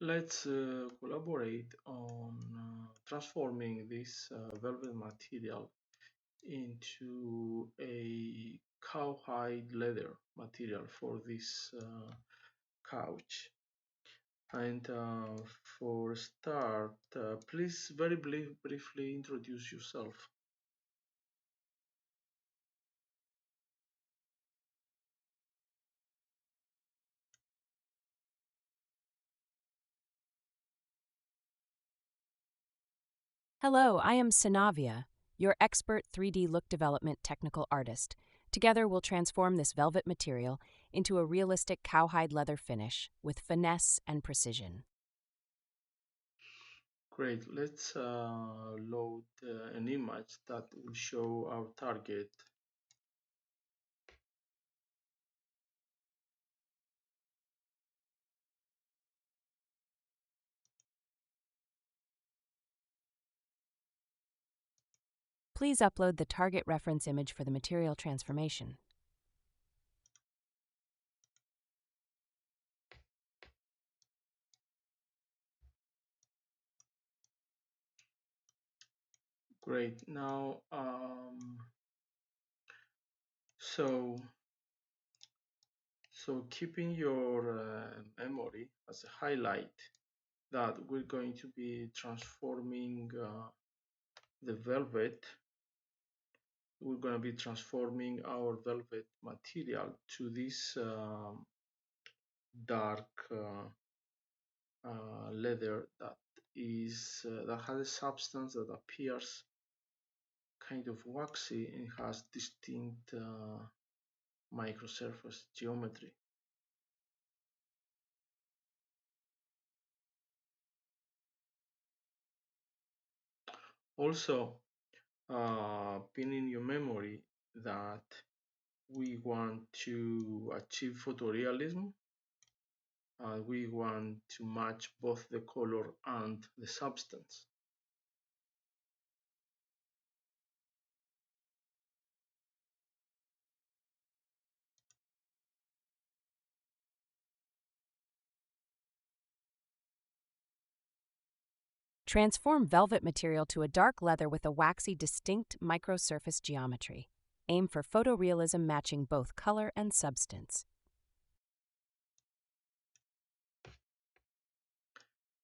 Let's collaborate on transforming this velvet material into a cowhide leather material for this couch. And for start, please very briefly introduce yourself. Hello, I am Synavya, your expert 3D look development technical artist. Together, we'll transform this velvet material into a realistic cowhide leather finish with finesse and precision. Great, let's load an image that will show our target. Please upload the target reference image for the material transformation. Great, now so keeping your memory as a highlight that we're going to be transforming the velvet. We're going to be transforming our velvet material to this dark leather that has a substance that appears kind of waxy and has distinct microsurface geometry. Also, pin in your memory that we want to achieve photorealism. We want to match both the color and the substance. Transform velvet material to a dark leather with a waxy, distinct microsurface geometry. Aim for photorealism matching both color and substance.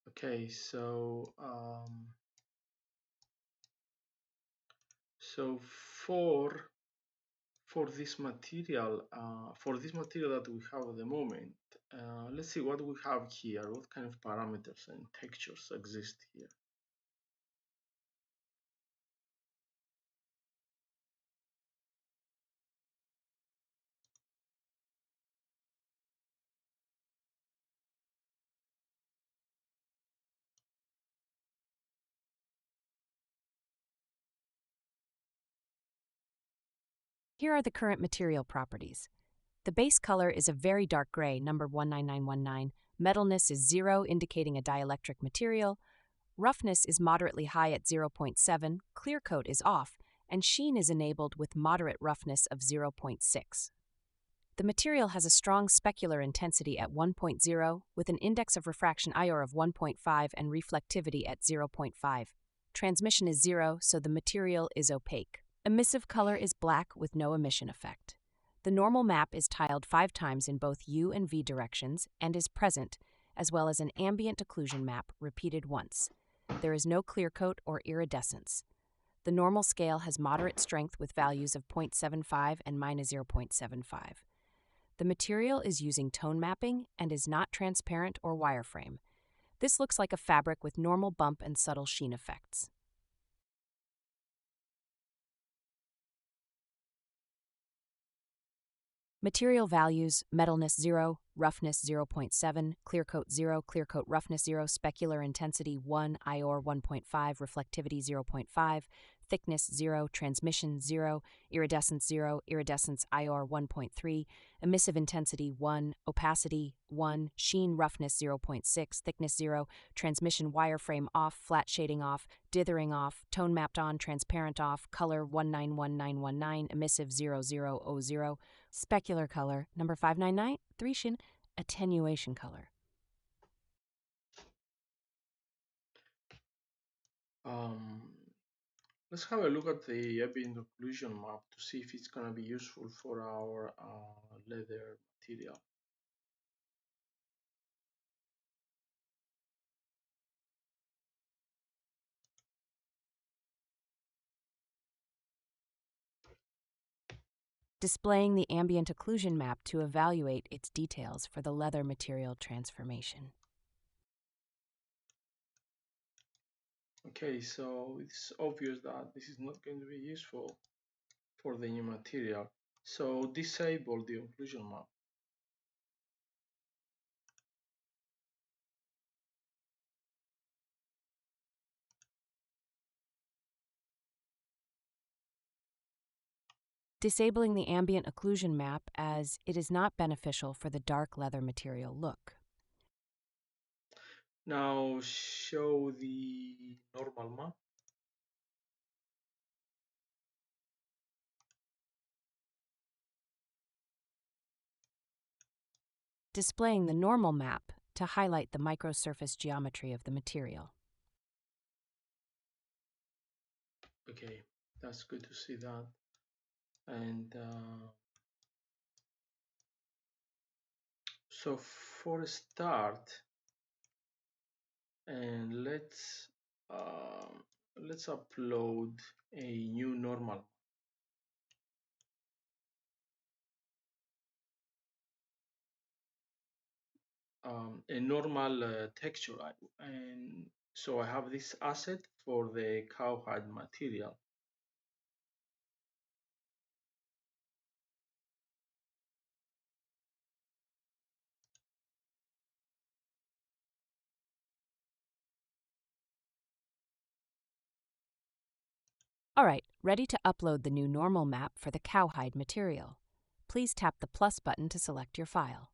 Okay, so for for this material that we have at the moment, let's see what we have here. What kind of parameters and textures exist here? Here are the current material properties. The base color is a very dark gray, number 19919. Metalness is 0, indicating a dielectric material. Roughness is moderately high at 0.7, clear coat is off, and sheen is enabled with moderate roughness of 0.6. The material has a strong specular intensity at 1.0, with an index of refraction IOR of 1.5 and reflectivity at 0.5. Transmission is 0, so the material is opaque. Emissive color is black with no emission effect. The normal map is tiled 5 times in both U and V directions and is present, as well as an ambient occlusion map repeated once. There is no clear coat or iridescence. The normal scale has moderate strength with values of 0.75 and -0.75. The material is using tone mapping and is not transparent or wireframe. This looks like a fabric with normal bump and subtle sheen effects. Material values: metalness 0, roughness 0.7, clear coat 0, clear coat roughness 0, specular intensity 1, IOR 1.5, reflectivity 0.5, thickness 0, transmission 0, iridescence 0, iridescence IOR 1.3, emissive intensity 1, opacity 1, sheen roughness 0.6, thickness 0, transmission wireframe off, flat shading off, dithering off, tone mapped on, transparent off, color 1919919, emissive 0000, specular color, number 599, 3 shin, attenuation color. Um, let's have a look at the ambient occlusion map to see if it's going to be useful for our leather material. Displaying the ambient occlusion map to evaluate its details for the leather material transformation. Okay, so it's obvious that this is not going to be useful for the new material. So disable the occlusion map. Disabling the ambient occlusion map as it is not beneficial for the dark leather material look. Now show the normal map. Displaying the normal map to highlight the microsurface geometry of the material. Okay, that's good to see that. And so for a start, and let's upload a new normal. A normal texture, and so I have this asset for the cowhide material. All right, ready to upload the new normal map for the cowhide material. Please tap the plus button to select your file.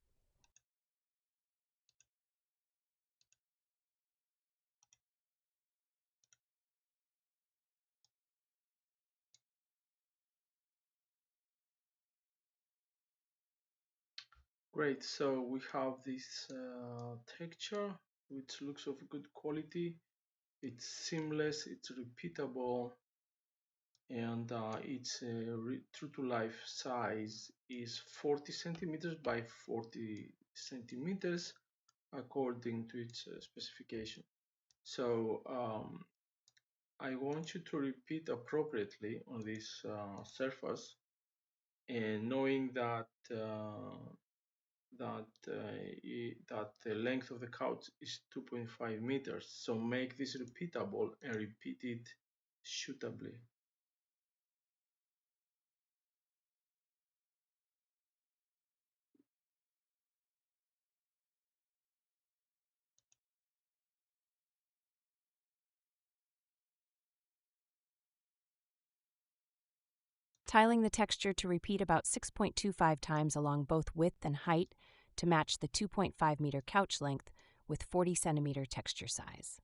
Great, so we have this texture which looks of good quality. It's seamless, it's repeatable, and its true to life size is 40 centimeters by 40 centimeters according to its specification. So I want you to repeat appropriately on this surface, and knowing that that the length of the couch is 2.5 meters. So make this repeatable and repeat it suitably. Tiling the texture to repeat about 6.25 times along both width and height to match the 2.5 meter couch length with 40 centimeter texture size.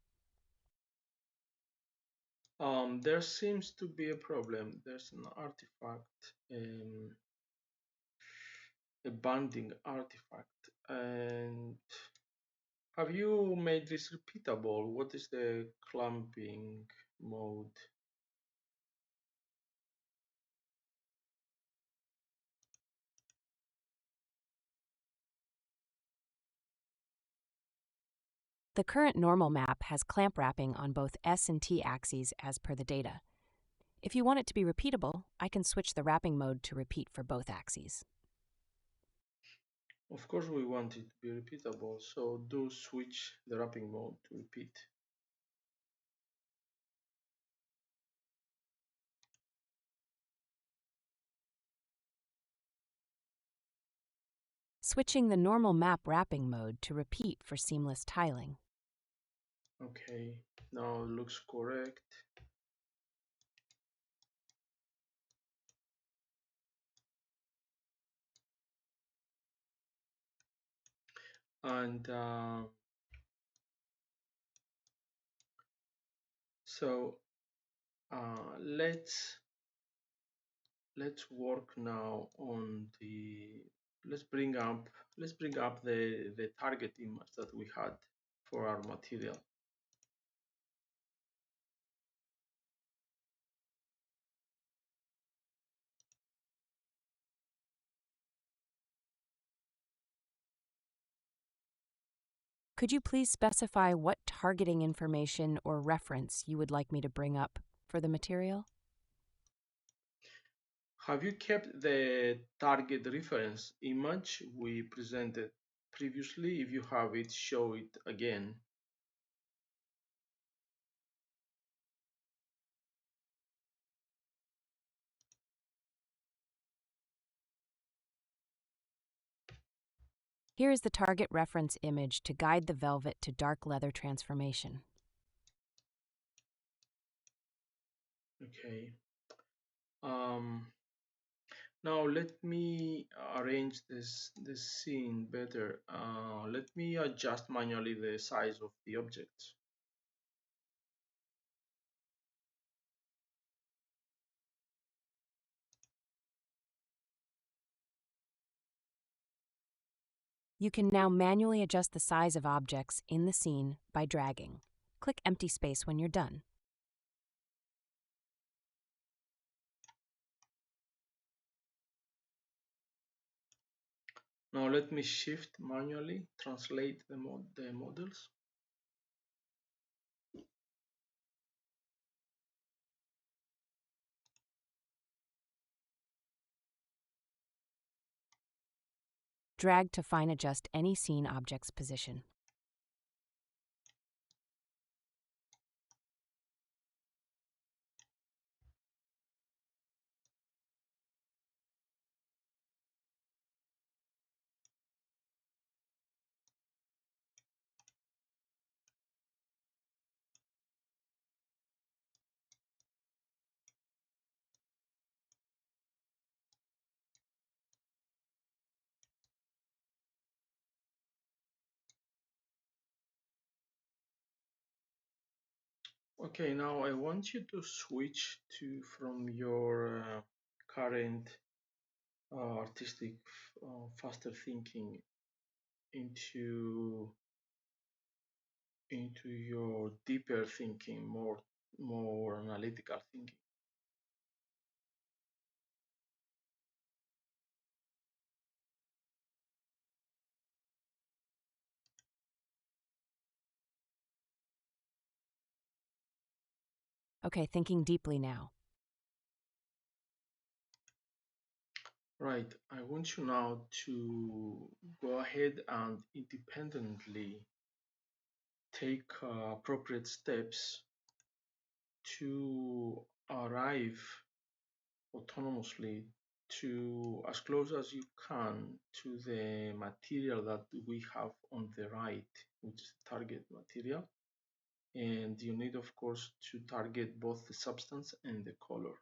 There seems to be a problem. There's an artifact, a banding artifact. And have you made this repeatable? What is the clamping mode? The current normal map has clamp wrapping on both S and T axes as per the data. If you want it to be repeatable, I can switch the wrapping mode to repeat for both axes. Of course, we want it to be repeatable, so do switch the wrapping mode to repeat. Switching the normal map wrapping mode to repeat for seamless tiling. Okay, now it looks correct. And so let's work now on the let's bring up the target image that we had for our material. Could you please specify what targeting information or reference you would like me to bring up for the material? Have you kept the target reference image we presented previously? If you have it, show it again. Here is the target reference image to guide the velvet to dark leather transformation. Okay. Now let me arrange this scene better. Let me adjust manually the size of the objects. You can now manually adjust the size of objects in the scene by dragging. Click empty space when you're done. Now let me shift manually, translate the models. Drag to fine adjust any scene object's position. Okay, now I want you to switch from your current artistic faster thinking into your deeper thinking, more analytical thinking. Okay, thinking deeply now. Right, I want you now to go ahead and independently take appropriate steps to arrive autonomously to as close as you can to the material that we have on the right, which is the target material. And you need, of course, to target both the substance and the color.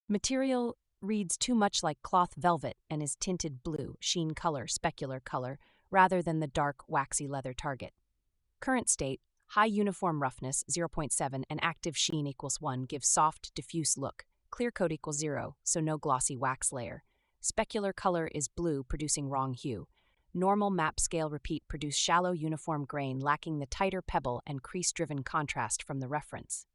Material reads too much like cloth velvet and is tinted blue, sheen color, specular color, rather than the dark, waxy leather target. Current state, high uniform roughness 0.7 and active sheen equals 1 gives soft, diffuse look. Clear coat equals 0, so no glossy wax layer. Specular color is blue, producing wrong hue. Normal map scale repeat produce shallow uniform grain lacking the tighter pebble and crease-driven contrast from the reference.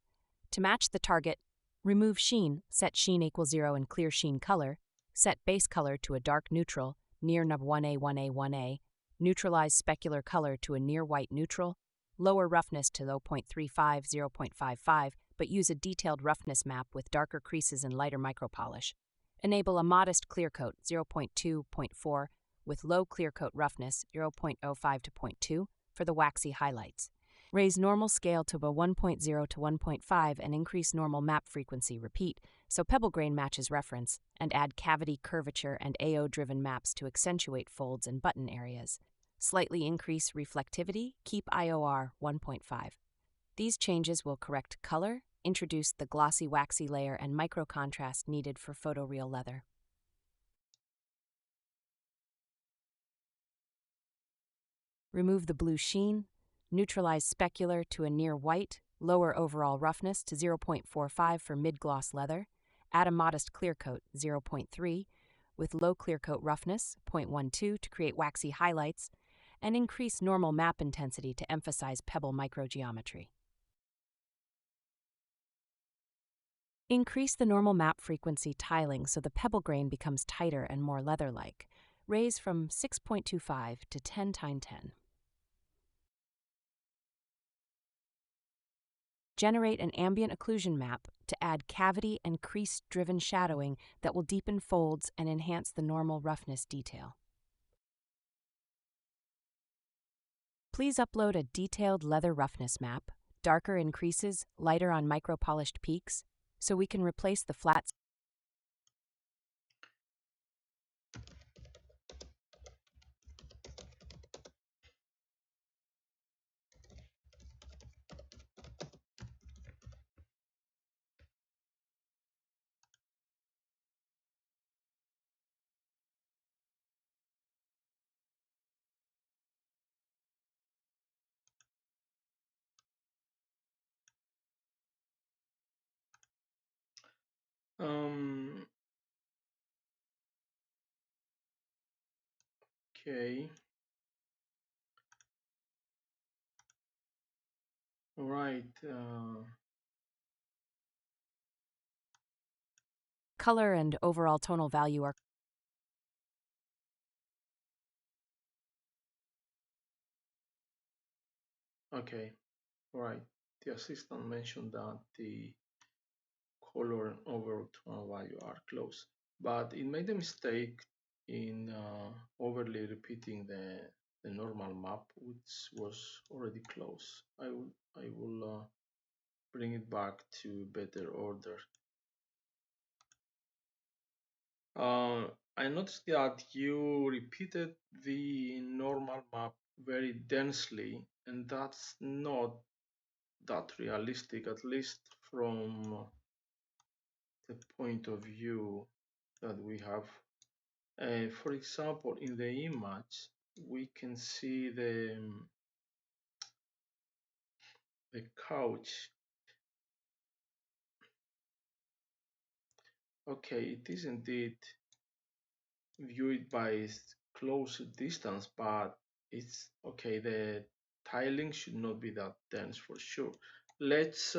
To match the target, remove sheen, set sheen equals 0 and clear sheen color, set base color to a dark neutral, near nub 1A, 1A, 1A, neutralize specular color to a near white neutral, lower roughness to 0.35, 0.55, but use a detailed roughness map with darker creases and lighter micropolish. Enable a modest clear coat 0.2, 0.4 with low clear coat roughness 0.05 to 0.2 for the waxy highlights. Raise normal scale to a 1.0 to 1.5 and increase normal map frequency repeat so pebble grain matches reference, and add cavity curvature and AO-driven maps to accentuate folds and button areas. Slightly increase reflectivity, keep IOR 1.5. These changes will correct color, introduce the glossy waxy layer and micro contrast needed for photoreal leather. Remove the blue sheen, neutralize specular to a near white, lower overall roughness to 0.45 for mid-gloss leather, add a modest clear coat 0.3 with low clear coat roughness 0.12 to create waxy highlights, and increase normal map intensity to emphasize pebble microgeometry. Increase the normal map frequency tiling so the pebble grain becomes tighter and more leather-like. Raise from 6.25 to 10 x 10. Generate an ambient occlusion map to add cavity and crease-driven shadowing that will deepen folds and enhance the normal roughness detail. Please upload a detailed leather roughness map, darker in creases, lighter on micro-polished peaks, so we can replace the flat. Okay. All right. Color and overall tonal value are. Okay. All right. The assistant mentioned that the color and overall tonal value are close, but it made a mistake in overly repeating the normal map, which was already close. I will bring it back to better order. I noticed that you repeated the normal map very densely, and that's not that realistic, at least from the point of view that we have. For example, in the image, we can see the couch. Okay, it is indeed viewed by close distance, but it's okay. The tiling should not be that dense for sure. Let's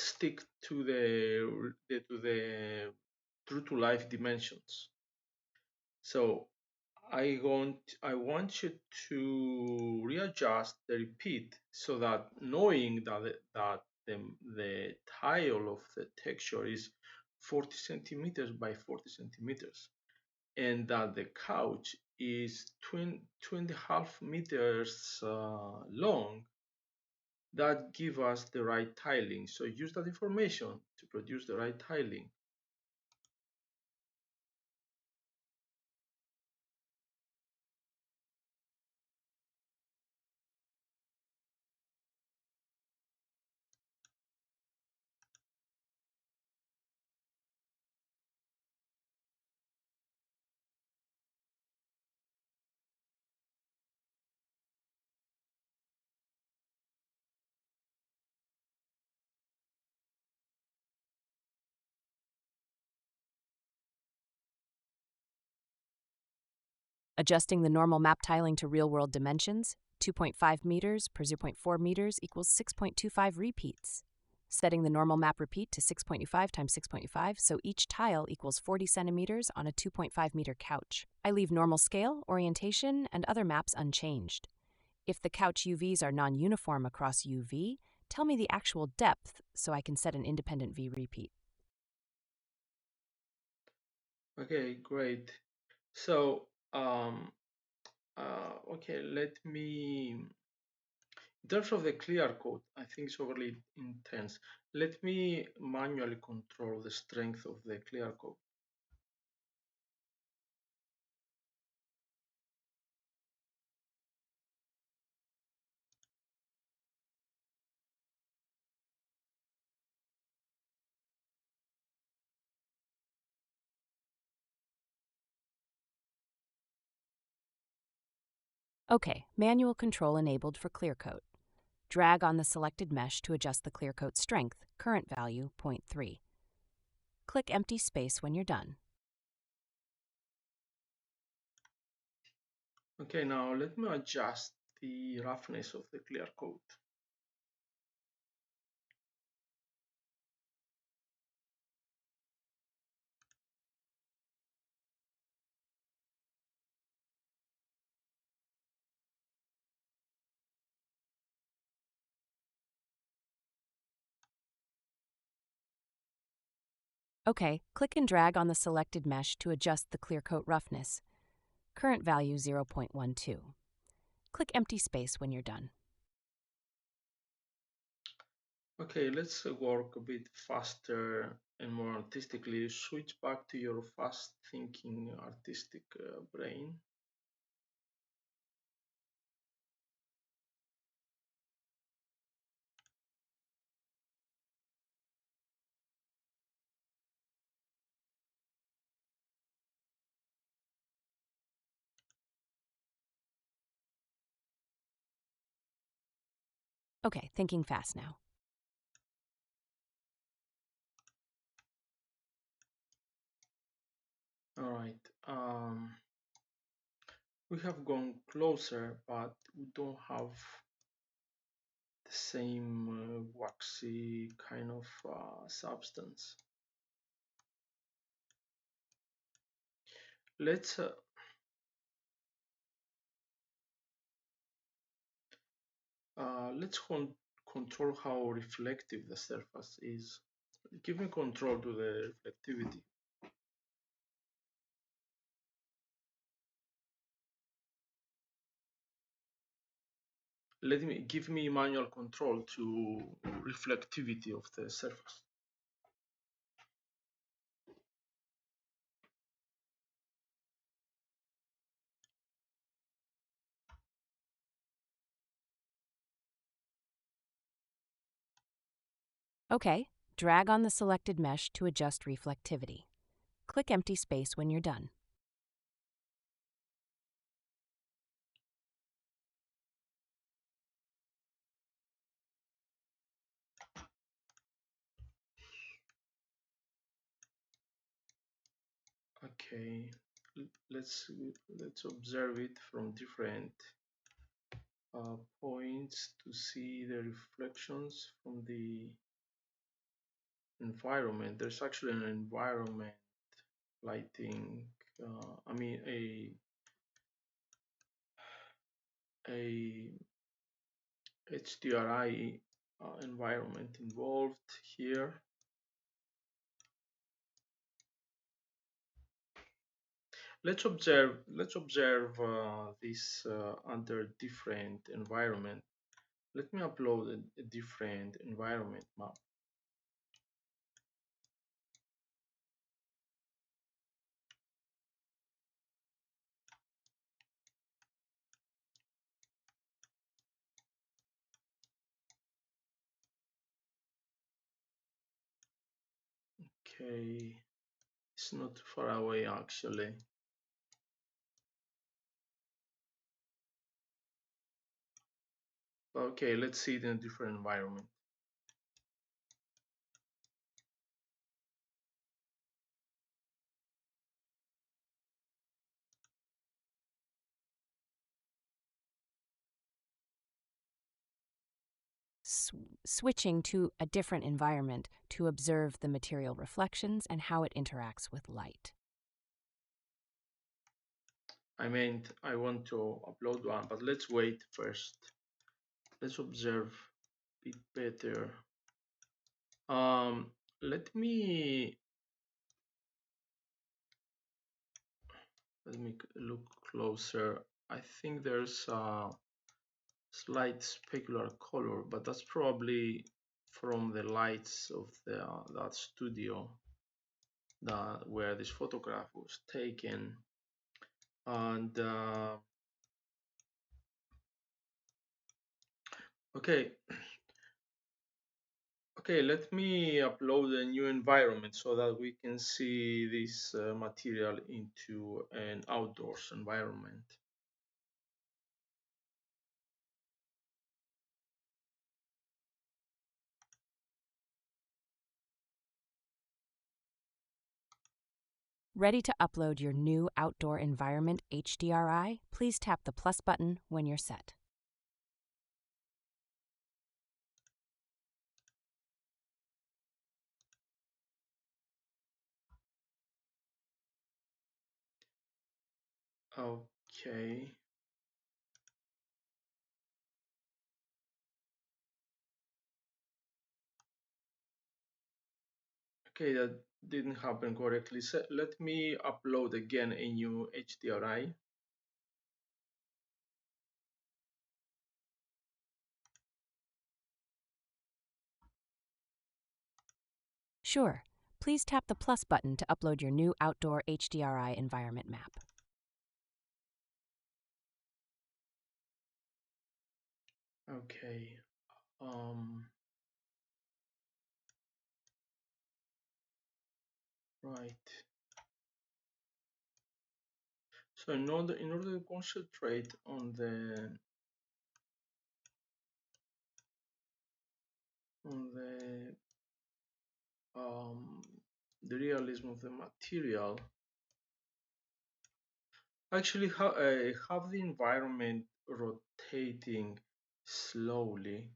stick to the true to life dimensions. So I want you to readjust the repeat so that knowing that the tile of the texture is 40 centimeters by 40 centimeters and that the couch is 2.5 meters long, that give us the right tiling. So use that information to produce the right tiling. Adjusting the normal map tiling to real-world dimensions, 2.5 meters per 0.4 meters equals 6.25 repeats. Setting the normal map repeat to 6.25 times 6.25, so each tile equals 40 centimeters on a 2.5 meter couch. I leave normal scale, orientation, and other maps unchanged. If the couch UVs are non-uniform across UV, tell me the actual depth so I can set an independent V repeat. Okay, great. So Okay, let me, in terms of the clear code, I think it's overly intense. Let me manually control the strength of the clear code. Okay, manual control enabled for clear coat. Drag on the selected mesh to adjust the clear coat strength, current value 0.3. Click empty space when you're done. Okay, now let me adjust the roughness of the clear coat. Okay, click and drag on the selected mesh to adjust the clear coat roughness, current value 0.12. Click empty space when you're done. Okay, let's work a bit faster and more artistically. Switch back to your fast thinking artistic brain. Okay, thinking fast now. All right. We have gone closer, but we don't have the same waxy kind of substance. Let's control how reflective the surface is. Give me control to the reflectivity. Give me manual control to reflectivity of the surface. Okay, drag on the selected mesh to adjust reflectivity. Click empty space when you're done. Okay, let's observe it from different points to see the reflections from the environment. There's actually an environment lighting. I mean a HDRI environment involved here. Let's observe this under different environment. Let me upload a different environment map. Okay, it's not far away actually. Okay, let's see it in a different environment. Switching to a different environment to observe the material reflections and how it interacts with light. I want to upload one, but let's wait first. Let's observe a bit better. Let me look closer I think there's a slight specular color, but that's probably from the lights of that studio where this photograph was taken. And okay, let me upload a new environment so that we can see this material into an outdoors environment. Ready to upload your new outdoor environment HDRI? Please tap the plus button when you're set. Okay. Okay, that didn't happen correctly. So let me upload again a new HDRI. Sure. Please tap the plus button to upload your new outdoor HDRI environment map. Okay. Right. So in order to concentrate on the on the realism of the material, actually have the environment rotating slowly.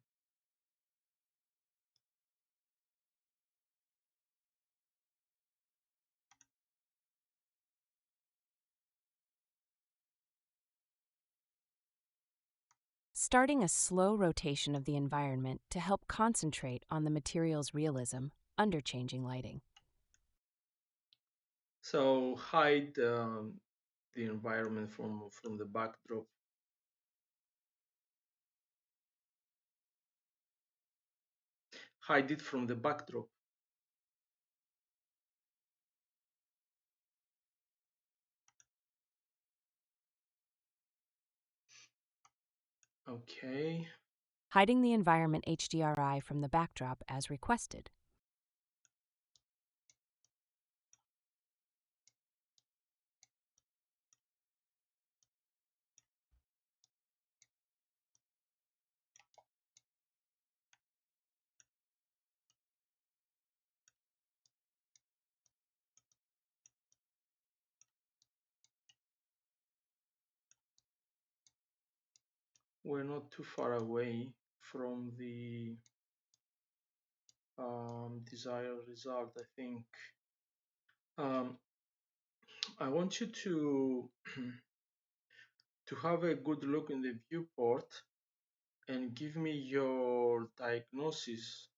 Starting a slow rotation of the environment to help concentrate on the material's realism under changing lighting. So hide the environment from the backdrop. Hide it from the backdrop. Okay. Hiding the environment HDRI from the backdrop as requested. We're not too far away from the desired result, I think. I want you to to have a good look in the viewport and give me your diagnosis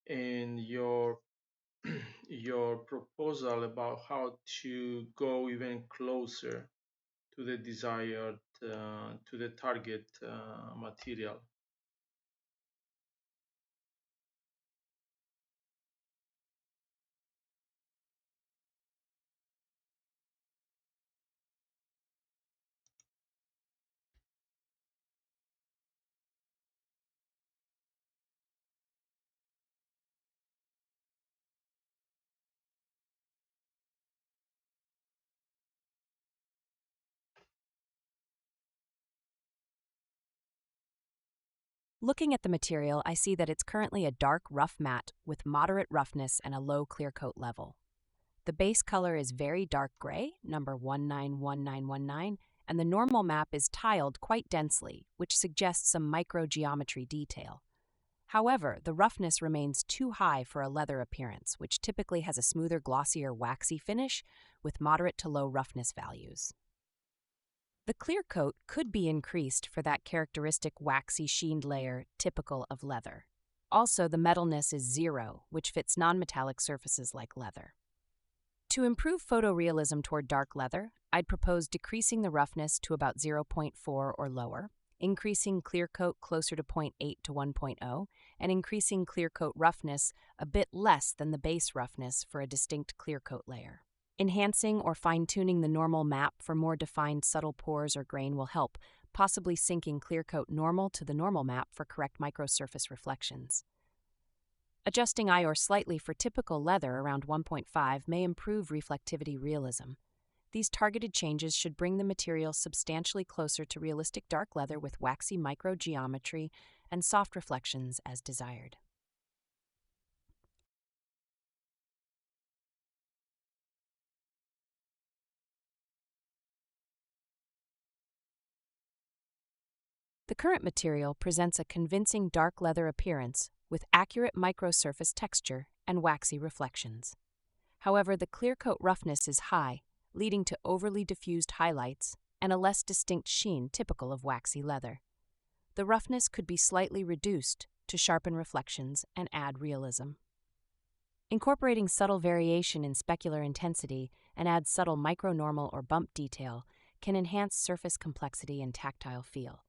and your your proposal about how to go even closer to the desired to the target material. Looking at the material, I see that it's currently a dark, rough matte with moderate roughness and a low clear coat level. The base color is very dark gray, number 191919, and the normal map is tiled quite densely, which suggests some microgeometry detail. However, the roughness remains too high for a leather appearance, which typically has a smoother, glossier, waxy finish with moderate to low roughness values. The clear coat could be increased for that characteristic waxy sheened layer typical of leather. Also, the metalness is 0, which fits non-metallic surfaces like leather. To improve photorealism toward dark leather, I'd propose decreasing the roughness to about 0.4 or lower, increasing clear coat closer to 0.8 to 1.0, and increasing clear coat roughness a bit less than the base roughness for a distinct clear coat layer. Enhancing or fine-tuning the normal map for more defined subtle pores or grain will help, possibly syncing clear coat normal to the normal map for correct microsurface reflections. Adjusting IOR slightly for typical leather around 1.5 may improve reflectivity realism. These targeted changes should bring the material substantially closer to realistic dark leather with waxy microgeometry and soft reflections as desired. The current material presents a convincing dark leather appearance with accurate microsurface texture and waxy reflections. However, the clear coat roughness is high, leading to overly diffused highlights and a less distinct sheen typical of waxy leather. The roughness could be slightly reduced to sharpen reflections and add realism. Incorporating subtle variation in specular intensity and add subtle micronormal or bump detail can enhance surface complexity and tactile feel.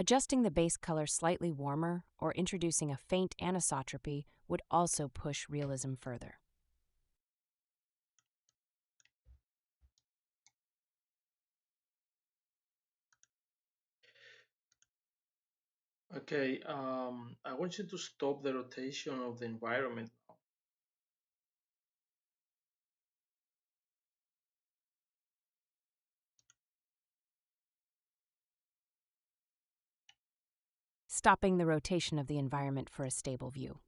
Adjusting the base color slightly warmer or introducing a faint anisotropy would also push realism further. Okay, I want you to stop the rotation of the environment now. Stopping the rotation of the environment for a stable view.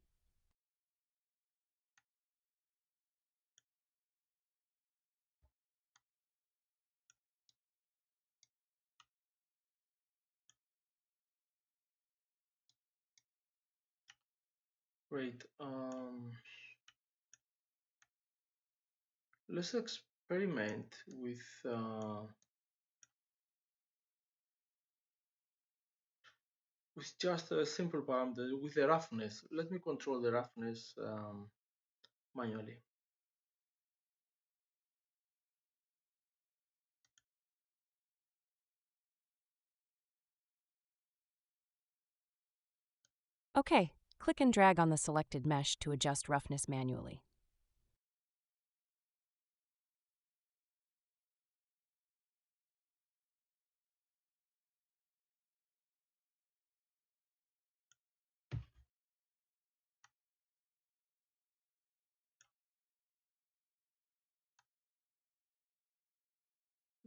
Great. Let's experiment with just a simple parameter with the roughness. Let me control the roughness manually. Okay, click and drag on the selected mesh to adjust roughness manually.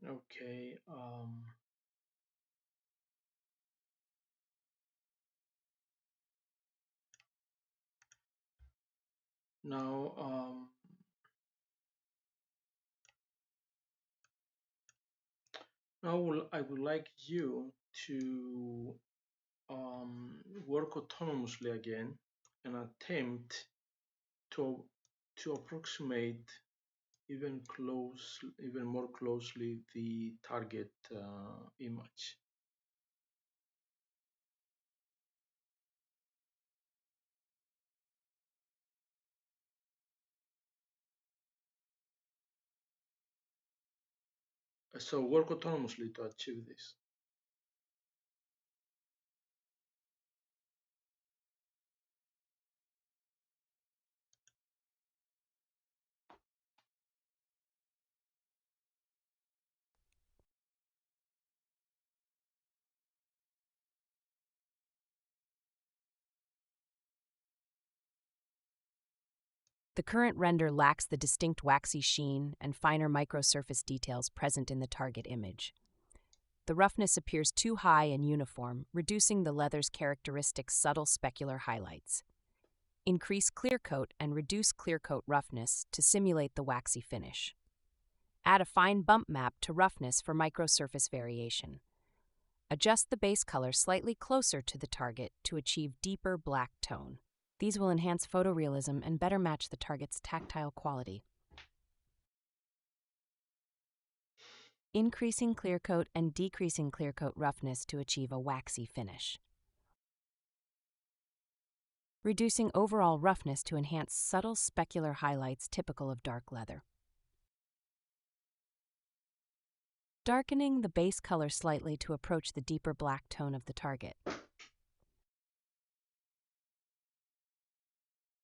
Okay. Now, I would like you to work autonomously again and attempt to approximate even more closely the target image. So work autonomously to achieve this. The current render lacks the distinct waxy sheen and finer microsurface details present in the target image. The roughness appears too high and uniform, reducing the leather's characteristic subtle specular highlights. Increase clear coat and reduce clear coat roughness to simulate the waxy finish. Add a fine bump map to roughness for microsurface variation. Adjust the base color slightly closer to the target to achieve deeper black tone. These will enhance photorealism and better match the target's tactile quality. Increasing clear coat and decreasing clear coat roughness to achieve a waxy finish. Reducing overall roughness to enhance subtle specular highlights typical of dark leather. darkening the base color slightly to approach the deeper black tone of the target.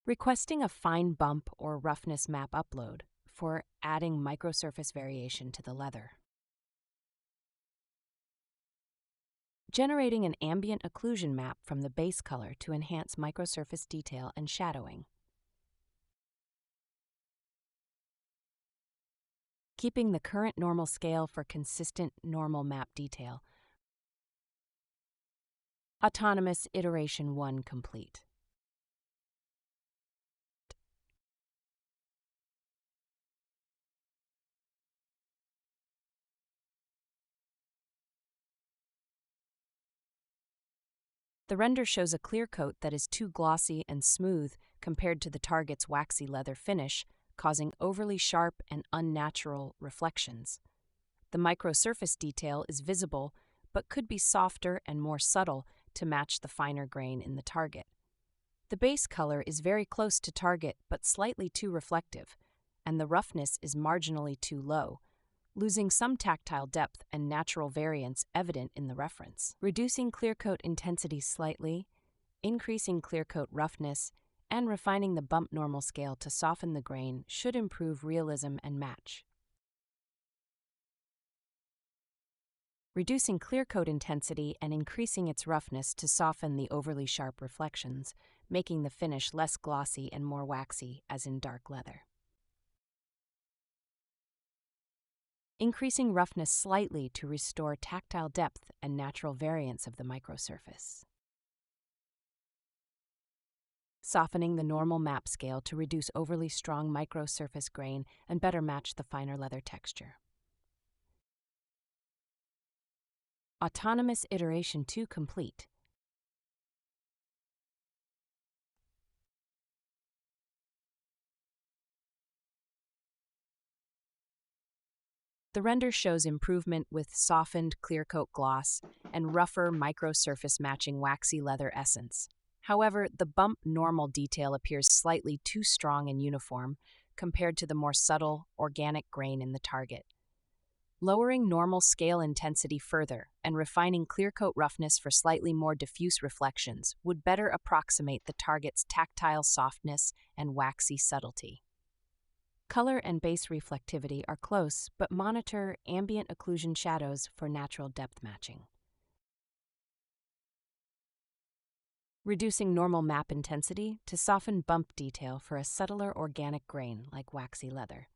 Requesting a fine bump or roughness map upload for adding microsurface variation to the leather. Generating an ambient occlusion map from the base color to enhance microsurface detail and shadowing. Keeping the current normal scale for consistent normal map detail. Autonomous Iteration 1 complete. The render shows a clear coat that is too glossy and smooth compared to the target's waxy leather finish, causing overly sharp and unnatural reflections. The microsurface detail is visible, but could be softer and more subtle to match the finer grain in the target. The base color is very close to target but slightly too reflective, and the roughness is marginally too low, losing some tactile depth and natural variance evident in the reference. Reducing clear coat intensity slightly, increasing clear coat roughness, and refining the bump normal scale to soften the grain should improve realism and match. Reducing clear coat intensity and increasing its roughness to soften the overly sharp reflections, making the finish less glossy and more waxy, as in dark leather. Increasing roughness slightly to restore tactile depth and natural variance of the microsurface. Softening the normal map scale to reduce overly strong microsurface grain and better match the finer leather texture. Autonomous Iteration 2 complete. The render shows improvement with softened clear coat gloss and rougher microsurface matching waxy leather essence. However, the bump normal detail appears slightly too strong and uniform compared to the more subtle, organic grain in the target. Lowering normal scale intensity further and refining clear coat roughness for slightly more diffuse reflections would better approximate the target's tactile softness and waxy subtlety. Color and base reflectivity are close, but monitor ambient occlusion shadows for natural depth matching. Reducing normal map intensity to soften bump detail for a subtler organic grain like waxy leather.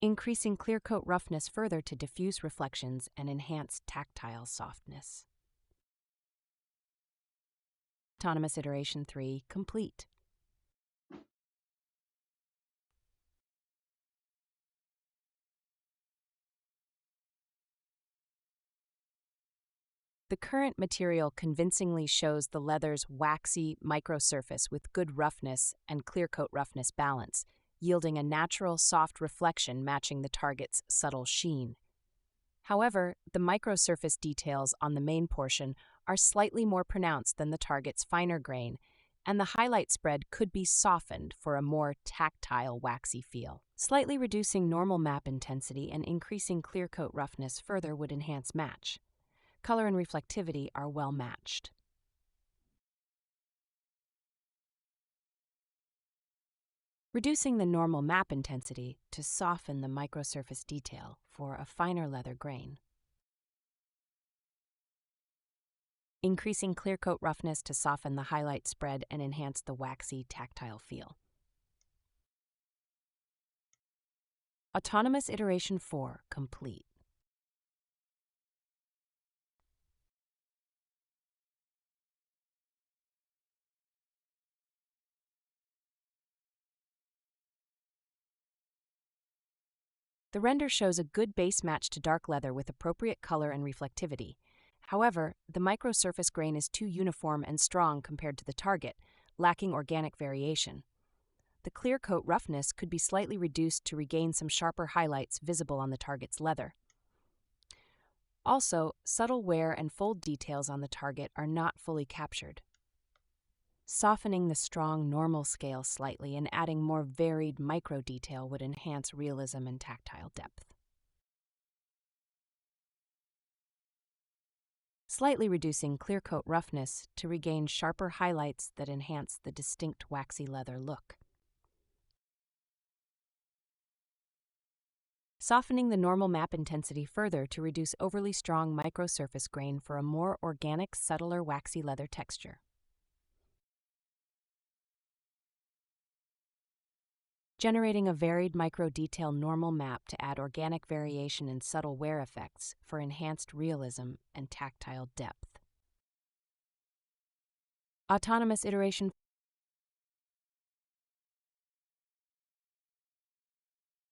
Increasing clear coat roughness further to diffuse reflections and enhance tactile softness. Autonomous Iteration 3 complete. The current material convincingly shows the leather's waxy microsurface with good roughness and clear coat roughness balance, yielding a natural soft reflection matching the target's subtle sheen. However, the microsurface details on the main portion are slightly more pronounced than the target's finer grain, and the highlight spread could be softened for a more tactile, waxy feel. Slightly reducing normal map intensity and increasing clear coat roughness further would enhance match. Color and reflectivity are well matched. Reducing the normal map intensity to soften the microsurface detail for a finer leather grain. Increasing clear coat roughness to soften the highlight spread and enhance the waxy, tactile feel. Autonomous Iteration 4 complete. The render shows a good base match to dark leather with appropriate color and reflectivity. However, the microsurface grain is too uniform and strong compared to the target, lacking organic variation. The clear coat roughness could be slightly reduced to regain some sharper highlights visible on the target's leather. Also, subtle wear and fold details on the target are not fully captured. Softening the strong normal scale slightly and adding more varied micro detail would enhance realism and tactile depth. Slightly reducing clear coat roughness to regain sharper highlights that enhance the distinct waxy leather look. Softening the normal map intensity further to reduce overly strong microsurface grain for a more organic, subtler waxy leather texture. Generating a varied micro-detail normal map to add organic variation and subtle wear effects for enhanced realism and tactile depth. Autonomous iteration